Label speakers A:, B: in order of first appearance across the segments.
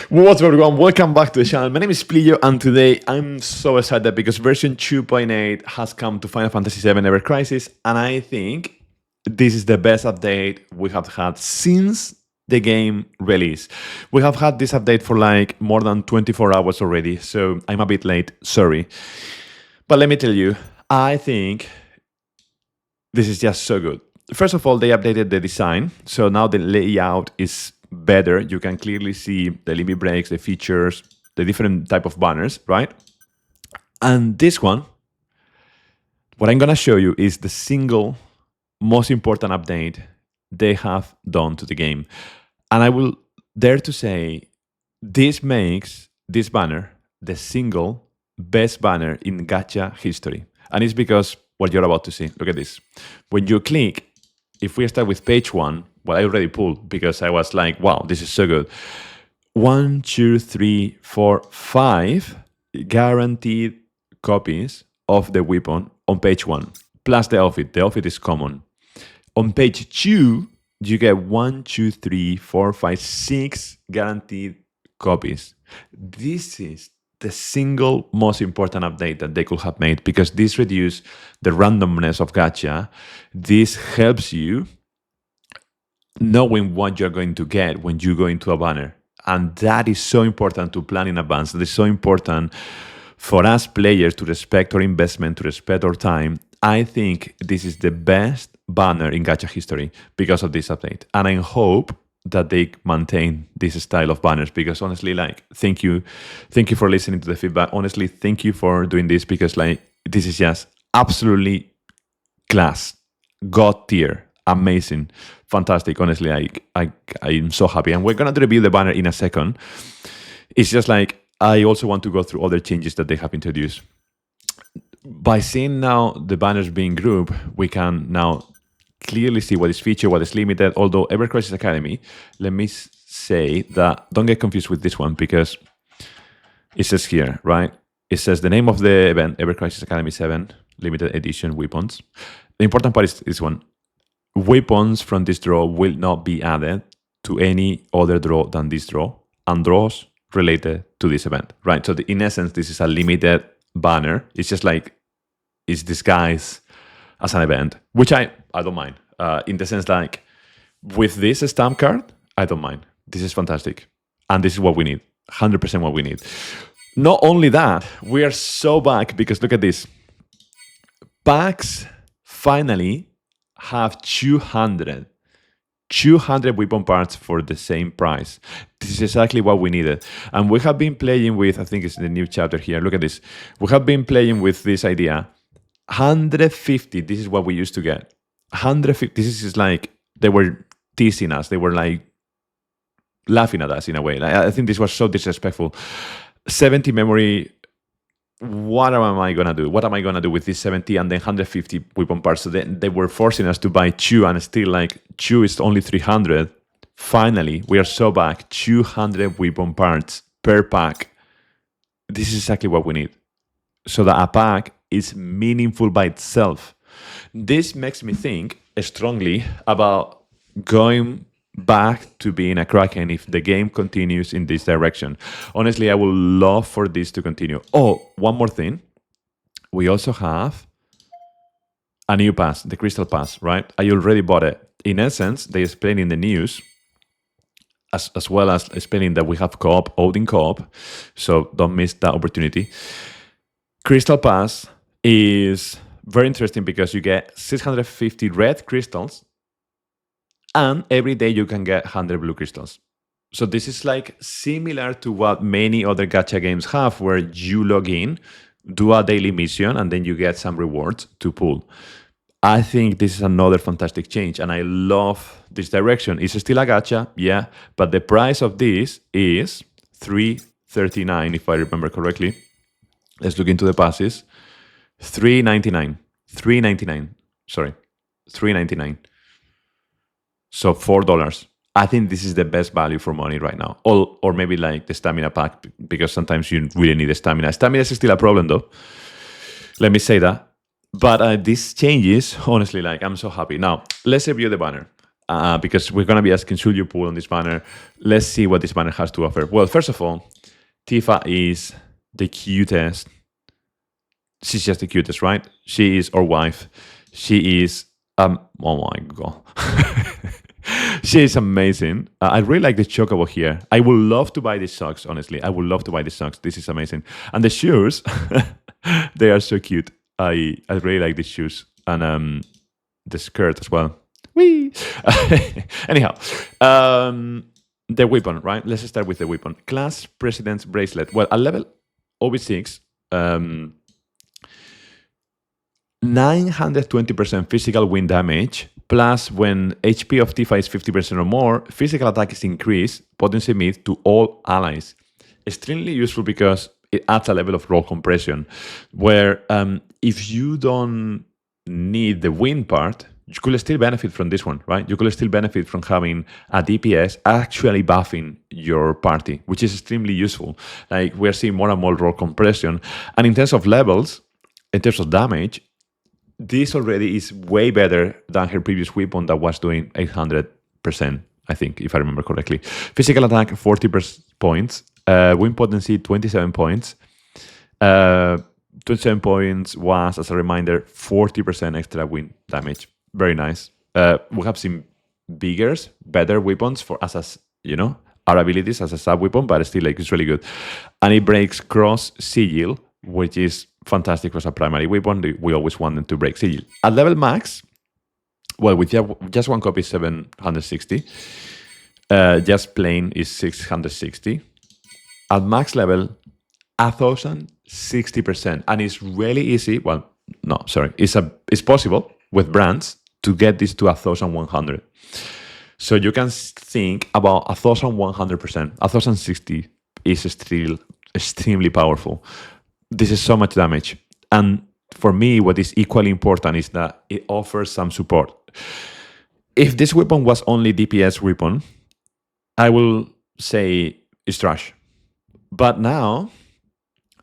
A: What's up, everyone? Welcome back to the channel. My name is Pliyo, and today I'm so excited because version 2.8 has come to Final Fantasy VII Ever Crisis, and I think this is the best update we have had since the game release. We have had this update for like more than 24 hours already, so I'm a bit late, sorry. But let me tell you, I think this is just so good. First of all, they updated the design, so now the layout is better. You can clearly see the limit breaks, the features, the different type of banners, right? And this one, what I'm gonna show you is the single most important update they have done to the game. And I will dare to say this makes this banner the single best banner in Gacha history. And it's because what you're about to see. Look at this. When you click, if we start with page 1, well, I already pulled because I was like, wow, this is so good. 1, 2, 3, 4, 5 guaranteed copies of the weapon on page 1, plus the outfit. The outfit is common. On page 2, you get 1, 2, 3, 4, 5, 6 guaranteed copies. This is the single most important update that they could have made because this reduces the randomness of Gacha. This helps you knowing what you're going to get when you go into a banner. And that is so important to plan in advance. That is so important for us players to respect our investment, to respect our time. I think this is the best banner in Gacha history because of this update. And I hope that they maintain this style of banners because honestly, like, thank you for listening to the feedback. Honestly, thank you for doing this because like this is just absolutely class, god tier, amazing, fantastic. Honestly, I'm so happy, and we're gonna review the banner in a second. It's just like I also want to go through other changes that they have introduced. By seeing now the banners being grouped, we can now clearly see what is featured, what is limited. Although Ever Crisis Academy, let me say that don't get confused with this one because it says here, right? It says the name of the event, Ever Crisis Academy 7 limited edition weapons. The important part is this one. Weapons from this draw will not be added to any other draw than this draw and draws related to this event, right? So in essence, this is a limited banner. It's just like it's disguised as an event, which I don't mind. In the sense like with this stamp card, I don't mind. This is fantastic. And this is what we need. 100% what we need. Not only that, we are so back because look at this. Packs finally have 200 weapon parts for the same price. This is exactly what we needed. And we have been playing with, I think it's the new chapter here. Look at this. We have been playing with this idea. 150, this is what we used to get. 150, this is like, they were teasing us. They were like laughing at us in a way. Like, I think this was so disrespectful. 70 memory, what am I going to do? What am I going to do with this 70 and then 150 weapon parts? So then they were forcing us to buy 2 and still like 2 is only 300. Finally, we are so back, 200 weapon parts per pack. This is exactly what we need. So that a pack is meaningful by itself. This makes me think strongly about going back to being a Kraken if the game continues in this direction. Honestly, I would love for this to continue. Oh, one more thing. We also have a new pass, the Crystal Pass, right? I already bought it. In essence, they explain in the news, as well as explaining that we have co-op, Odin co-op, so don't miss that opportunity. Crystal Pass is very interesting because you get 650 red crystals and every day you can get 100 blue crystals. So this is like similar to what many other gacha games have where you log in, do a daily mission, and then you get some rewards to pull. I think this is another fantastic change and I love this direction. It's still a gacha, yeah, but the price of this is $3.39 if I remember correctly. Let's look into the passes. $3.99. Sorry, $3.99. So $4. I think this is the best value for money right now. Or maybe like the stamina pack because sometimes you really need the stamina. Stamina is still a problem though. Let me say that. But these changes, honestly, like I'm so happy. Now, let's review the banner. because we're going to be asking, should you pull on this banner? Let's see what this banner has to offer. Well, first of all, Tifa is the cutest. She's just the cutest, right? She is our wife. She is, oh my God. She is amazing. I really like the chocobo here. I would love to buy these socks, honestly. I would love to buy these socks. This is amazing. And the shoes, they are so cute. I really like these shoes. And the skirt as well. Whee! Anyhow, the weapon, right? Let's start with the weapon. Class President's Bracelet. Well, at level OB6, 920% physical wind damage, plus when HP of Tifa is 50% or more, physical attack is increased, potency mid to all allies. Extremely useful because it adds a level of roll compression, where if you don't need the wind part, you could still benefit from this one, right? You could still benefit from having a DPS actually buffing your party, which is extremely useful. Like, we're seeing more and more roll compression. And in terms of levels, in terms of damage, this already is way better than her previous weapon that was doing 800%, I think, if I remember correctly. Physical attack, 40 points. Wind potency, 27 points. 27 points was, as a reminder, 40% extra wind damage. Very nice. We have seen bigger, better weapons for as our abilities as a sub weapon, but still, like, it's really good. And it breaks cross sigil, which is fantastic for a primary weapon. We always want them to break sigil. At level max, well, with just one copy, 760. Just plain is 660. At max level, 1,060%. And it's really easy. Well, no, sorry. It's possible with brands to get this to 1,100. So you can think about 1,100%. 1,060 is still extremely powerful. This is so much damage. And for me, what is equally important is that it offers some support. If this weapon was only DPS weapon, I will say it's trash. But now,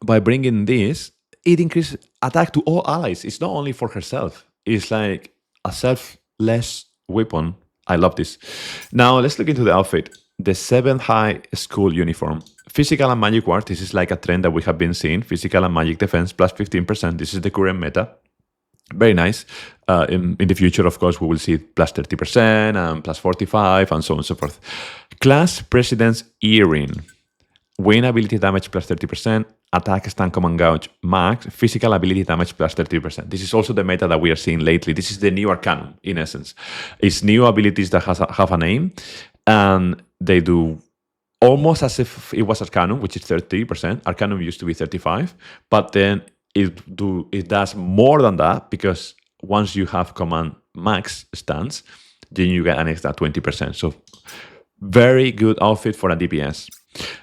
A: by bringing this, it increases attack to all allies. It's not only for herself. It's like a selfless weapon. I love this. Now, let's look into the outfit. The 7th high school uniform. Physical and magic ward. This is like a trend that we have been seeing. Physical and magic defense plus 15%. This is the current meta. Very nice. In the future, of course, we will see plus 30% and plus 45 and so on and so forth. Class President's Earring. Win ability damage plus 30%. Attack, stun, command, gouge, max. Physical ability damage plus 30%. This is also the meta that we are seeing lately. This is the new Arcanum, in essence. It's new abilities that have a name, and they do almost as if it was Arcanum, which is 30%. Arcanum used to be 35%, but then it does more than that, because once you have command max stance, then you get an extra 20%. So very good outfit for a DPS.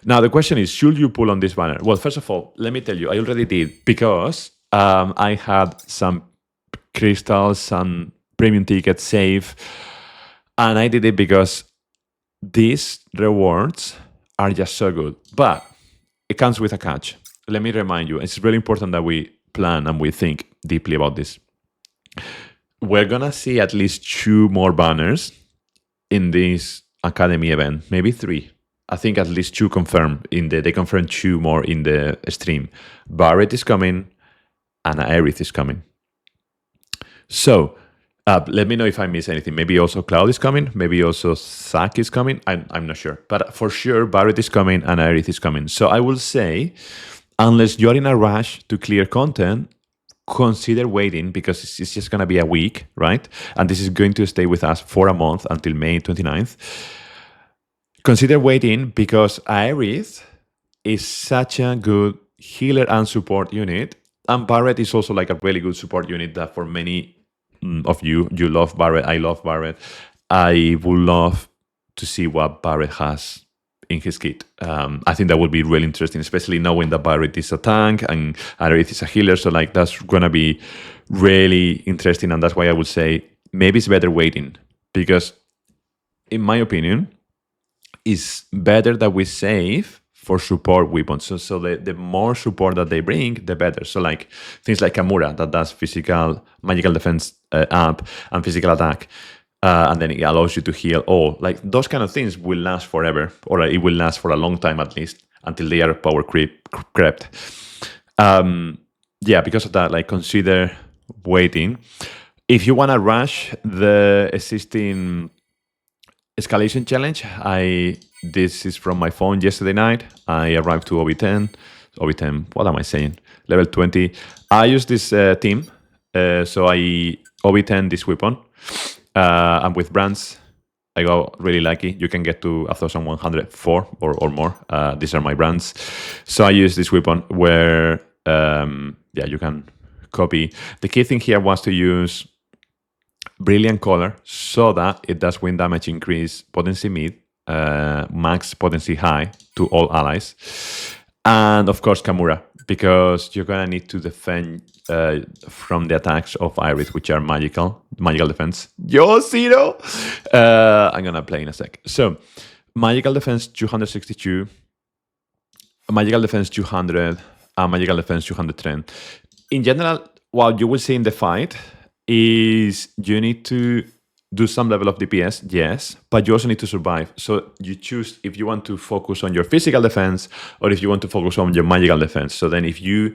A: Now, the question is, should you pull on this banner? Well, first of all, let me tell you, I already did, because I had some crystals and premium tickets saved, and I did it because these rewards are just so good. But it comes with a catch. Let me remind you, it's really important that we plan and we think deeply about this. We're going to see at least 2 more banners in this Academy event, maybe 3. I think at least 2 confirmed. They confirmed 2 more in the stream. Barret is coming and Aerith is coming. So let me know if I miss anything. Maybe also Cloud is coming. Maybe also Zack is coming. I'm not sure. But for sure, Barret is coming and Aerith is coming. So I will say, unless you're in a rush to clear content, consider waiting, because it's just going to be a week, right? And this is going to stay with us for a month until May 29th. Consider waiting, because Aerith is such a good healer and support unit. And Barret is also like a really good support unit that for many of you love Barret. I love Barret. I would love to see what Barret has in his kit. I think that would be really interesting, especially knowing that Barret is a tank and Aerith is a healer. So like, that's going to be really interesting. And that's why I would say maybe it's better waiting, because in my opinion, it's better that we save for support weapons. So the more support that they bring, the better. So like things like Kamura that does physical, magical defense up and physical attack. and then it allows you to heal all. Like those kind of things will last forever, or it will last for a long time at least until they are power crept. Yeah, because of that, like consider waiting. If you want to rush the existing escalation challenge, this is from my phone yesterday night. I arrived to OB10. What am I saying? Level 20. I use this team, so I OB10 this weapon. And with brands, I got really lucky. You can get to 1,104 or more. These are my brands. So I use this weapon where, you can copy. The key thing here was to use brilliant color so that it does wind damage increase, potency mid, max potency high to all allies. And of course, Kamura, because you're going to need to defend from the attacks of Iris, which are magical defense. Yo, Zero! I'm going to play in a sec. So, magical defense 262, magical defense 200, and magical defense 210. In general, what you will see in the fight is you need to do some level of DPS, yes, but you also need to survive. So you choose if you want to focus on your physical defense or if you want to focus on your magical defense. So then if you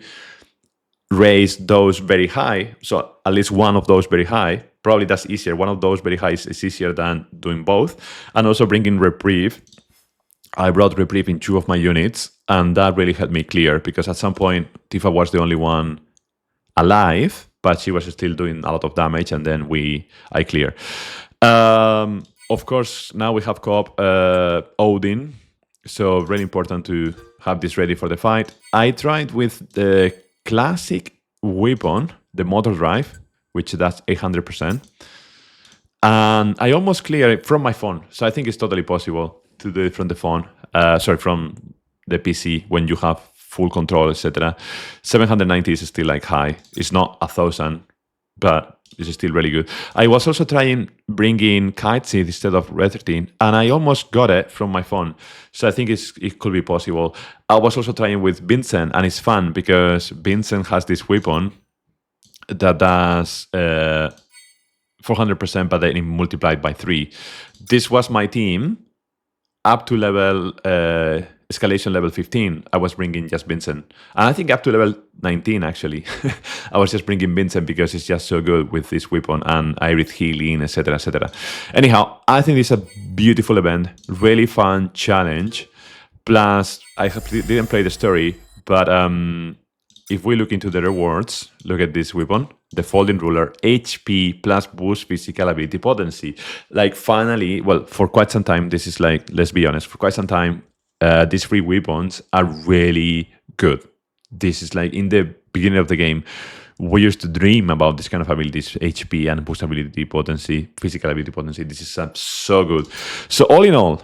A: raise those very high, so at least one of those very high, probably that's easier. One of those very high is easier than doing both. And also bringing Reprieve. I brought Reprieve in 2 of my units, and that really helped me clear, because at some point, Tifa was the only one alive, but she was still doing a lot of damage, and then I clear. Of course, now we have co-op Odin, so really important to have this ready for the fight. I tried with the classic weapon, the motor drive, which that's 800%, and I almost clear it from my phone. So I think it's totally possible to do it from the phone. From the PC when you have full control, etc. 790 is still like high. It's not 1,000, but it's still really good. I was also trying bringing Kiteseed instead of Red 13, and I almost got it from my phone. So I think it could be possible. I was also trying with Vincent, and it's fun because Vincent has this weapon that does 400%, but then multiplied by 3. This was my team up to level escalation level 15. I was bringing just Vincent, and I think up to level 19 actually. I was just bringing Vincent because it's just so good with this weapon and Iris healing, etc., etc. Anyhow, I think it's a beautiful event, really fun challenge. Plus, I didn't play the story, but if we look into the rewards, look at this weapon, the Folding Ruler, HP plus boost physical ability potency. Like finally, well, for quite some time, this is like, let's be honest, for quite some time, these 3 weapons are really good. This is like in the beginning of the game, we used to dream about this kind of abilities, HP and boost ability potency, physical ability potency. This is so good. So all in all,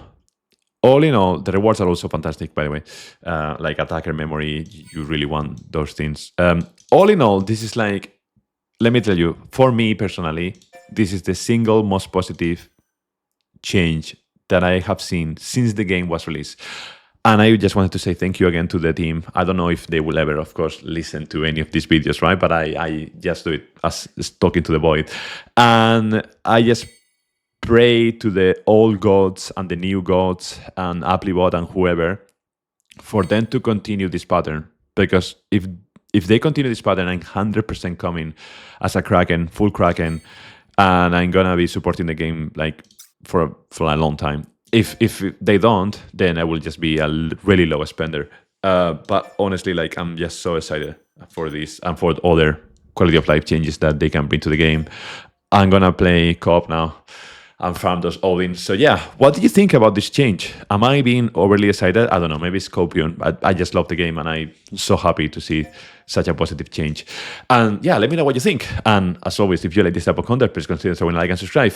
A: the rewards are also fantastic, by the way. Like attacker memory, you really want those things. All in all, this is like, let me tell you, for me personally, this is the single most positive change that I have seen since the game was released. And I just wanted to say thank you again to the team. I don't know if they will ever, of course, listen to any of these videos, right? But I just do it as talking to the void. And I just pray to the old gods and the new gods and Applebot and whoever for them to continue this pattern. Because if they continue this pattern, I'm 100% coming as a Kraken, full Kraken, and I'm gonna be supporting the game like for a long time. If they don't, then I will just be a really low spender. But honestly, like I'm just so excited for this and for other quality of life changes that they can bring to the game. I'm gonna play co-op now and farm those Odin. So yeah, what do you think about this change? Am I being overly excited? I don't know, maybe Scorpion. I just love the game and I'm so happy to see such a positive change. And yeah, let me know what you think. And as always, if you like this type of content, please consider throwing a like and subscribe.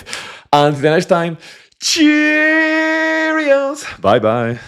A: And until the next time, cheerios! Bye-bye.